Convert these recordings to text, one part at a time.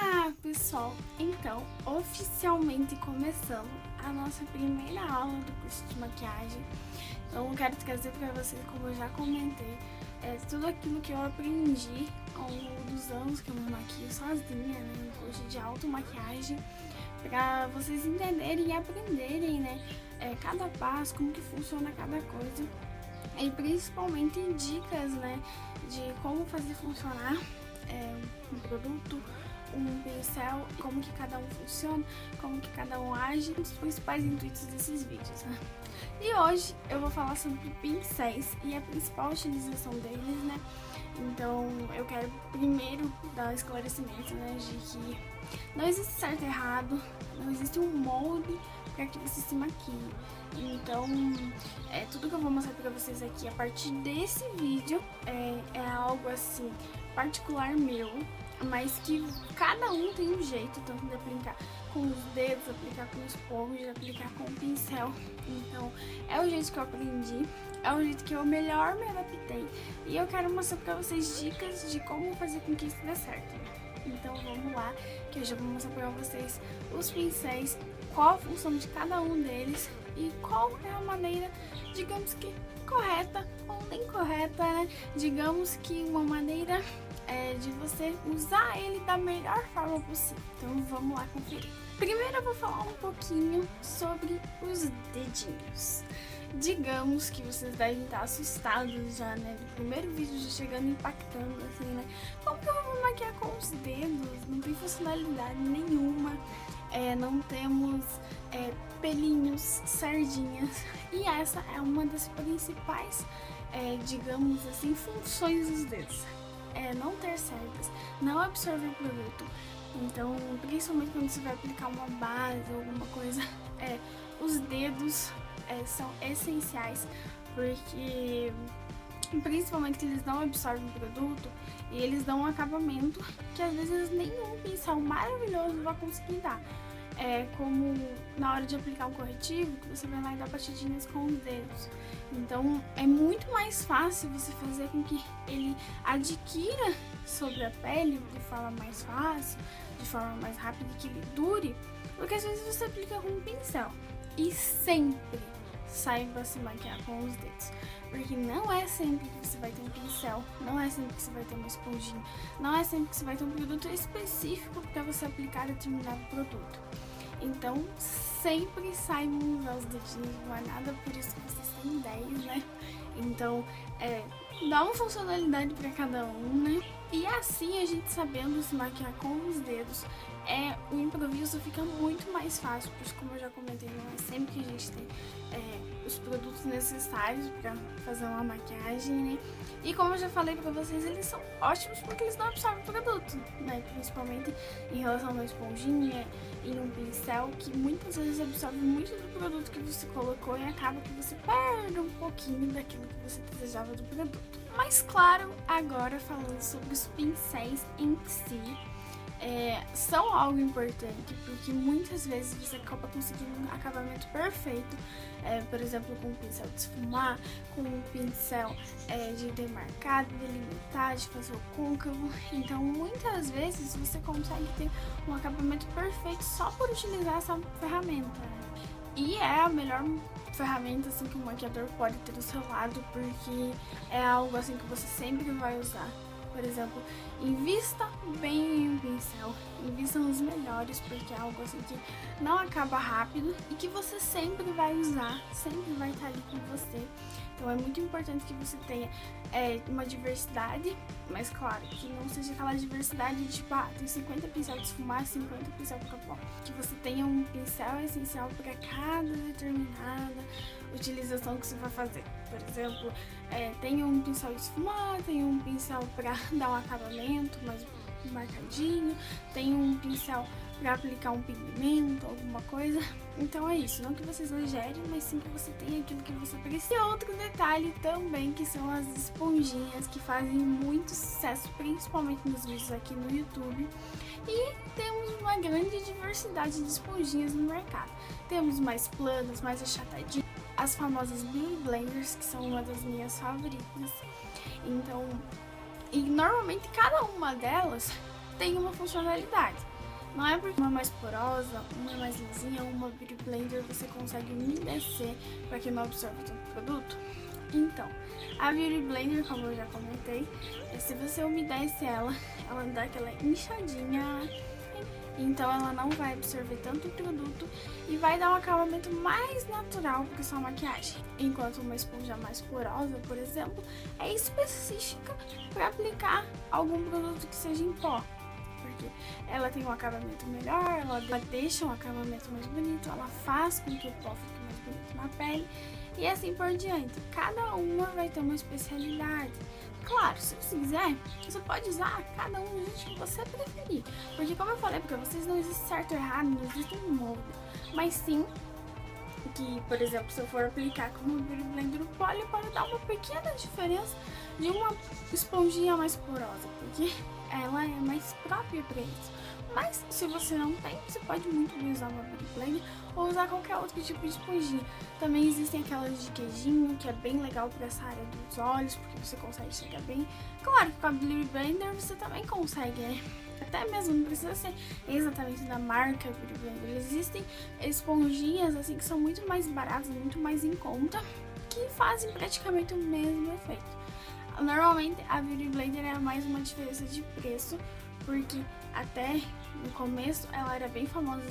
Olá, pessoal! Então, oficialmente começando a nossa primeira aula do curso de maquiagem. Então, eu quero trazer para vocês, como eu já comentei, tudo aquilo que eu aprendi ao longo dos anos que eu me maquio sozinha, né, no curso de automaquiagem, para vocês entenderem e aprenderem, né, cada passo, como que funciona cada coisa. E principalmente dicas, né, de como fazer funcionar um produto, um pincel, como que cada um funciona, como que cada um age, os principais intuitos desses vídeos, né? E hoje eu vou falar sobre pincéis e a principal utilização deles, né? Então eu quero primeiro dar um esclarecimento, né, de que não existe certo e errado, não existe um molde para que você se maquie. Então, tudo que eu vou mostrar para vocês aqui a partir desse vídeo é algo assim particular meu, mas que cada um tem um jeito, tanto de aplicar com os dedos, aplicar com esponja, aplicar com o pincel. Então, é o jeito que eu aprendi, é o jeito que eu melhor me adaptei. E eu quero mostrar para vocês dicas de como fazer com que isso dê certo. Então, vamos lá, que eu já vou mostrar para vocês os pincéis, qual a função de cada um deles e qual é a maneira, digamos que correta ou incorreta, né? Digamos que uma maneira de você usar ele da melhor forma possível. Então vamos lá conferir. Primeiro eu vou falar um pouquinho sobre os dedinhos. Digamos que vocês devem estar assustados já, né? Do primeiro vídeo já chegando impactando, assim, né? Como que eu vou maquiar com os dedos? Não tem funcionalidade nenhuma. Não temos pelinhos, sardinhas. E essa é uma das principais, digamos assim, funções dos dedos. Não ter cerdas, não absorver o produto. Então, principalmente quando você vai aplicar uma base ou alguma coisa, os dedos são essenciais, porque principalmente que eles não absorvem o produto e eles dão um acabamento que às vezes nenhum pincel maravilhoso vai conseguir dar. Como na hora de aplicar um corretivo, que você vai lá e dá batidinhas com os dedos. Então é muito mais fácil você fazer com que ele adquira sobre a pele de forma mais fácil, de forma mais rápida, que ele dure, porque às vezes você aplica com um pincel. E sempre saiba se maquiar com os dedos, porque não é sempre que você vai ter um pincel, não é sempre que você vai ter uma esponjinha, não é sempre que você vai ter um produto específico para você aplicar determinado produto. Então sempre saibam usar os dedinhos, não é nada por isso que vocês têm 10, né? Então dá uma funcionalidade para cada um, né? E assim, a gente sabendo se maquiar com os dedos, o improviso fica muito mais fácil, pois como eu já comentei, não é sempre que a gente tem os produtos necessários para fazer uma maquiagem, né? E como eu já falei para vocês, eles são ótimos porque eles não absorvem o produto, né? Principalmente em relação a uma esponjinha e um pincel, que muitas vezes absorve muito do produto que você colocou e acaba que você perde um pouquinho daquilo que você desejava do produto. Mas claro, agora falando sobre os pincéis em si, são algo importante, porque muitas vezes você acaba conseguindo um acabamento perfeito, por exemplo, com um pincel de esfumar, com um pincel de demarcar, de delimitar, de fazer o côncavo. Então muitas vezes você consegue ter um acabamento perfeito só por utilizar essa ferramenta, né? E é a melhor ferramenta assim que o maquiador pode ter do seu lado, porque é algo assim que você sempre vai usar. Por exemplo, invista bem em um pincel, invista nos melhores, porque é algo assim que não acaba rápido e que você sempre vai usar, sempre vai estar ali com você. Então é muito importante que você tenha uma diversidade, mas claro, que não seja aquela diversidade de tipo, tem 50 pincéis de esfumar, 50 pincéis de pó. Que você tenha um pincel essencial para cada determinada utilização que você vai fazer. Por exemplo, tem um pincel de esfumar, tem um pincel para dar um acabamento mais marcadinho, tem um pincel para aplicar um pigmento, alguma coisa. Então é isso, não que você exagere, mas sim que você tenha aquilo que você precisa. E outro detalhe também, que são as esponjinhas, que fazem muito sucesso, principalmente nos vídeos aqui no YouTube. E temos uma grande diversidade de esponjinhas no mercado. Temos mais planas, mais achatadinhas, as famosas Beauty Blenders, que são uma das minhas favoritas. Então, e normalmente cada uma delas tem uma funcionalidade. Não é porque uma é mais porosa, uma é mais lisinha, uma Beauty Blender você consegue umedecer para que não absorva tanto produto. Então, a Beauty Blender, como eu já comentei, se você umedece ela dá aquela inchadinha, então ela não vai absorver tanto produto e vai dar um acabamento mais natural para sua maquiagem. Enquanto uma esponja mais porosa, por exemplo, é específica para aplicar algum produto que seja em pó. Porque ela tem um acabamento melhor, ela deixa um acabamento mais bonito, ela faz com que o pó fique mais bonito na pele e assim por diante. Cada uma vai ter uma especialidade. Claro, se você quiser, você pode usar cada um do jeito que você preferir. Porque como eu falei para vocês, não existe certo ou errado, não existe um molde. Mas sim que, por exemplo, se eu for aplicar com uma Beauty Blender pode dar uma pequena diferença de uma esponjinha mais porosa, porque ela é mais própria para isso. Mas se você não tem, você pode muito bem usar uma Beauty Blender ou usar qualquer outro tipo de esponjinha. Também existem aquelas de queijinho, que é bem legal para essa área dos olhos, porque você consegue chegar bem. Claro que com a Beauty Blender você também consegue, até mesmo não precisa ser exatamente da marca Beauty Blender. Existem esponjinhas assim que são muito mais baratas, muito mais em conta, que fazem praticamente o mesmo efeito. Normalmente a Beauty Blender é mais uma diferença de preço, porque até no começo ela era bem famosa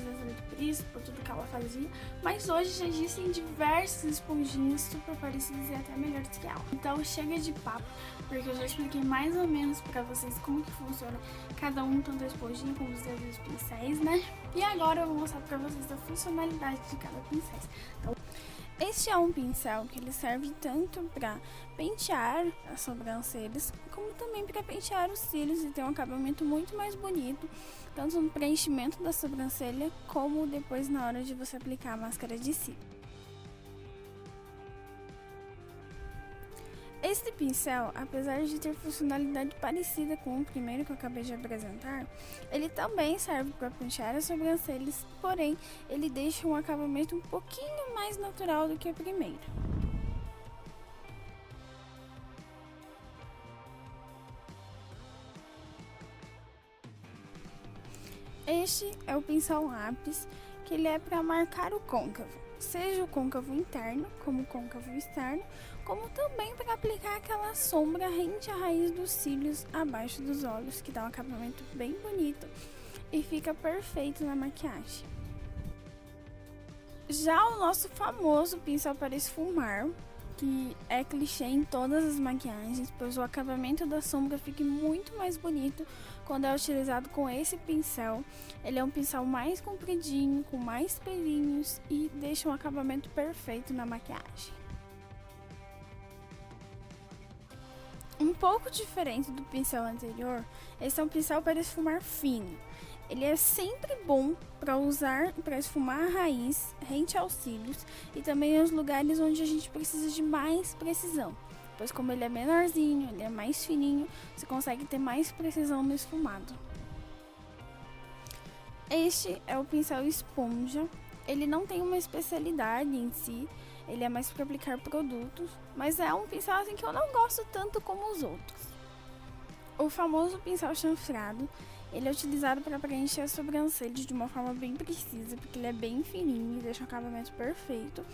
por isso, por tudo que ela fazia, mas hoje já existem diversas esponjinhas super parecidas e até melhores que ela. Então chega de papo, porque eu já expliquei mais ou menos pra vocês como que funciona cada um, tanto a esponjinha como os dedos dos pincéis, né? E agora eu vou mostrar pra vocês a funcionalidade de cada pincel. Então, este é um pincel que ele serve tanto para pentear as sobrancelhas, como também para pentear os cílios e ter um acabamento muito mais bonito, tanto no preenchimento da sobrancelha, como depois na hora de você aplicar a máscara de cílios. Este pincel, apesar de ter funcionalidade parecida com o primeiro que eu acabei de apresentar, ele também serve para pentear as sobrancelhas, porém ele deixa um acabamento um pouquinho mais natural do que o primeiro. Este é o pincel lápis, que ele é para marcar o côncavo, seja o côncavo interno, como o côncavo externo, como também para aplicar aquela sombra rente à raiz dos cílios abaixo dos olhos, que dá um acabamento bem bonito e fica perfeito na maquiagem. Já o nosso famoso pincel para esfumar, que é clichê em todas as maquiagens, pois o acabamento da sombra fica muito mais bonito quando é utilizado com esse pincel. Ele é um pincel mais compridinho, com mais pelinhos e deixa um acabamento perfeito na maquiagem. Um pouco diferente do pincel anterior, esse é um pincel para esfumar fino. Ele é sempre bom para usar para esfumar a raiz, rente aos cílios e também os lugares onde a gente precisa de mais precisão. Pois como ele é menorzinho, ele é mais fininho, você consegue ter mais precisão no esfumado. Este é o pincel esponja. Ele não tem uma especialidade em si, ele é mais para aplicar produtos, mas é um pincel assim que eu não gosto tanto como os outros. O famoso pincel chanfrado, ele é utilizado para preencher as sobrancelhas de uma forma bem precisa, porque ele é bem fininho e deixa o acabamento perfeito.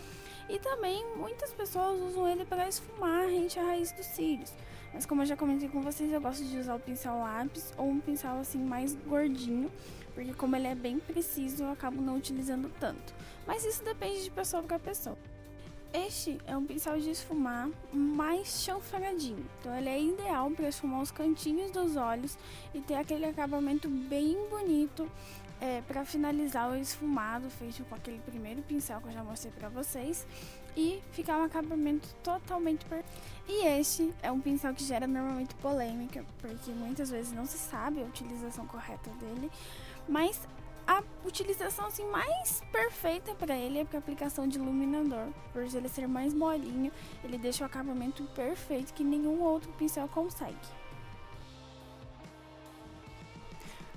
E também muitas pessoas usam ele para esfumar rente à raiz dos cílios. Mas como eu já comentei com vocês, eu gosto de usar o pincel lápis ou um pincel assim mais gordinho, porque como ele é bem preciso, eu acabo não utilizando tanto. Mas isso depende de pessoa para pessoa. Este é um pincel de esfumar mais chanfradinho, então ele é ideal para esfumar os cantinhos dos olhos e ter aquele acabamento bem bonito para finalizar o esfumado feito com aquele primeiro pincel que eu já mostrei para vocês e ficar um acabamento totalmente perfeito. E este é um pincel que gera normalmente polêmica, porque muitas vezes não se sabe a utilização correta dele, mas a utilização assim, mais perfeita para ele é para aplicação de iluminador, por ele ser mais molinho, ele deixa o acabamento perfeito que nenhum outro pincel consegue.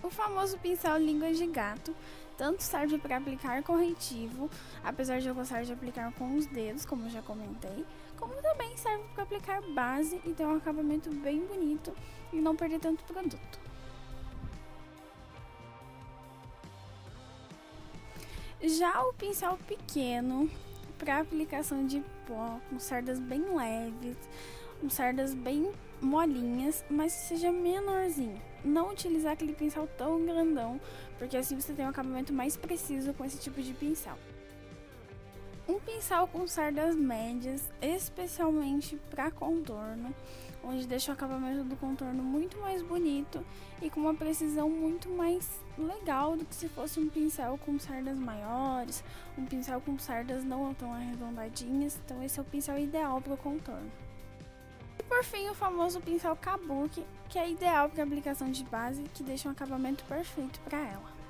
O famoso pincel língua de gato tanto serve para aplicar corretivo, apesar de eu gostar de aplicar com os dedos, como eu já comentei, como também serve para aplicar base e ter um acabamento bem bonito e não perder tanto produto. Já o pincel pequeno, para aplicação de pó, com cerdas bem leves, com cerdas bem molinhas, mas que seja menorzinho. Não utilizar aquele pincel tão grandão, porque assim você tem um acabamento mais preciso com esse tipo de pincel. Um pincel com cerdas médias, especialmente para contorno, onde deixa o acabamento do contorno muito mais bonito e com uma precisão muito mais legal do que se fosse um pincel com cerdas maiores, um pincel com cerdas não tão arredondadinhas. Então esse é o pincel ideal para o contorno. E por fim, o famoso pincel kabuki, que é ideal para aplicação de base, que deixa um acabamento perfeito para ela.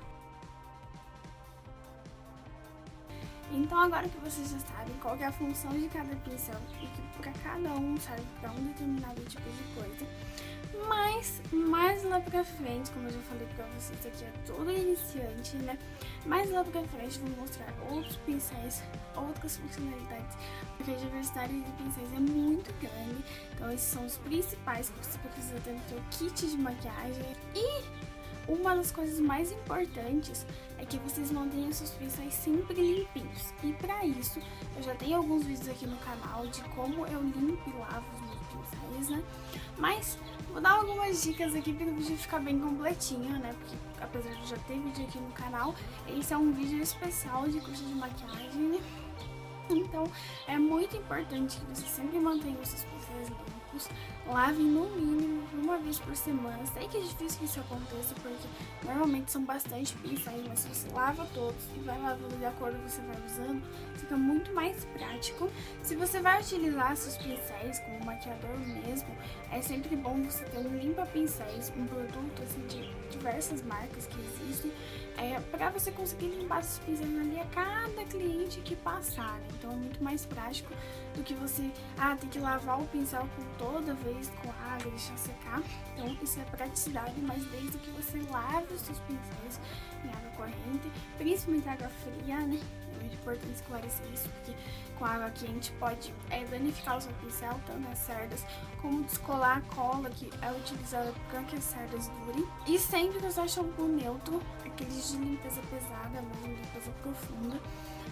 Então agora que vocês já sabem qual é a função de cada pincel e que para cada um serve para um determinado tipo de coisa, mas mais lá pra frente, como eu já falei pra vocês, aqui é tudo iniciante, né? Mais lá pra frente eu vou mostrar outros pincéis, outras funcionalidades, porque a diversidade de pincéis é muito grande. Então esses são os principais que você precisa ter no seu kit de maquiagem. E uma das coisas mais importantes é que vocês mantenham seus pincéis sempre limpinhos. E para isso, eu já tenho alguns vídeos aqui no canal de como eu limpo e lavo os meus pincéis, né? Mas vou dar algumas dicas aqui para o vídeo ficar bem completinho, né? Porque apesar de já ter vídeo aqui no canal, esse é um vídeo especial de curso de maquiagem, né? Então, é muito importante que você sempre mantenha os seus pincéis limpos, lavem no mínimo uma vez por semana. Sei que é difícil que isso aconteça, porque normalmente são bastante pincéis, mas se você lava todos e vai lavando de acordo com o que você vai usando, fica muito mais prático. Se você vai utilizar seus pincéis como maquiador mesmo, é sempre bom você ter um limpa-pincéis, um produto assim de diversas marcas que existem, para você conseguir limpar seus pincéis ali a cada cliente que passar, né? Então é muito mais prático do que você ter que lavar o pincel com toda vez com água, deixar secar. Então isso é praticidade, mas desde que você lave os seus pincéis em água corrente, principalmente água fria, né? É muito importante esclarecer isso, porque com água quente pode danificar o seu pincel, tanto as cerdas, como descolar a cola que é utilizada para que as cerdas durem. E sempre usar shampoo neutro, aqueles de limpeza pesada, mesmo limpeza profunda,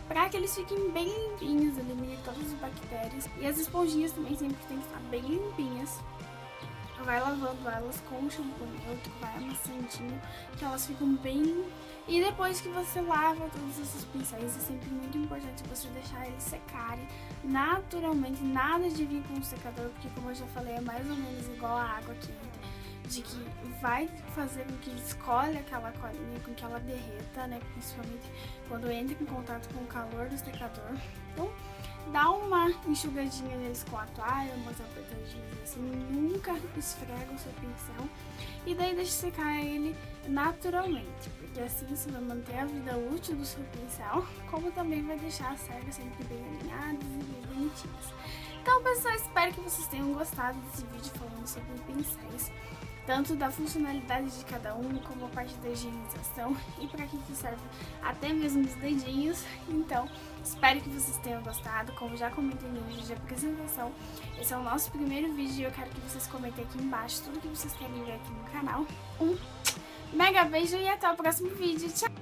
para que eles fiquem bem limpinhos, elimine todas as bactérias. E as esponjinhas também sempre tem que estar bem limpinhas. Vai lavando elas com shampoo neutro, vai amassandinho, que elas ficam bem. E depois que você lava todos esses pincéis, é sempre muito importante você deixar eles secarem naturalmente, nada de vir com um secador, porque como eu já falei, é mais ou menos igual a água quente, de que vai fazer com que escolhe aquela colinha, com que ela derreta, né? Principalmente quando entra em contato com o calor do secador. Então, dá uma enxugadinha neles com a toalha, umas apertadinhas assim, nunca esfrega o seu pincel. E daí deixa secar ele naturalmente, porque assim você vai manter a vida útil do seu pincel, como também vai deixar as cerdas sempre bem alinhadas e bem bonitinhas. Então, pessoal, espero que vocês tenham gostado desse vídeo falando sobre pincéis, tanto da funcionalidade de cada um, como a parte da higienização e para que serve até mesmo os dedinhos. Então, espero que vocês tenham gostado. Como já comentei no vídeo de apresentação, esse é o nosso primeiro vídeo e eu quero que vocês comentem aqui embaixo tudo que vocês querem ver aqui no canal. Um mega beijo e até o próximo vídeo. Tchau!